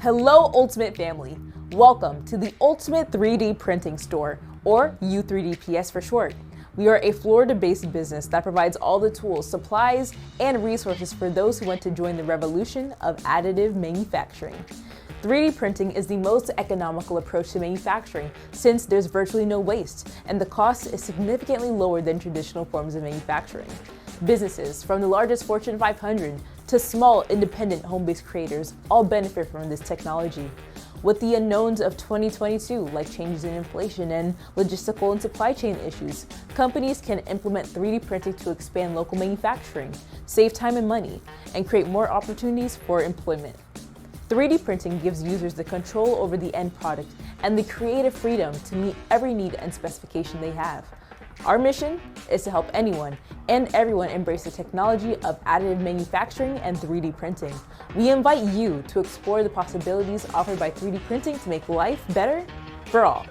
Hello, Ultimate Family. Welcome to the Ultimate 3D Printing Store, or U3DPS for short. We are a Florida-based business that provides all the tools, supplies, and resources for those who want to join the revolution of additive manufacturing. 3D printing is the most economical approach to manufacturing since there's virtually no waste, and the cost is significantly lower than traditional forms of manufacturing. Businesses, from the largest Fortune 500 to small, independent, home-based creators, all benefit from this technology. With the unknowns of 2022, like changes in inflation and logistical and supply chain issues, companies can implement 3D printing to expand local manufacturing, save time and money, and create more opportunities for employment. 3D printing gives users the control over the end product and the creative freedom to meet every need and specification they have. Our mission is to help anyone and everyone embrace the technology of additive manufacturing and 3D printing. We invite you to explore the possibilities offered by 3D printing to make life better for all.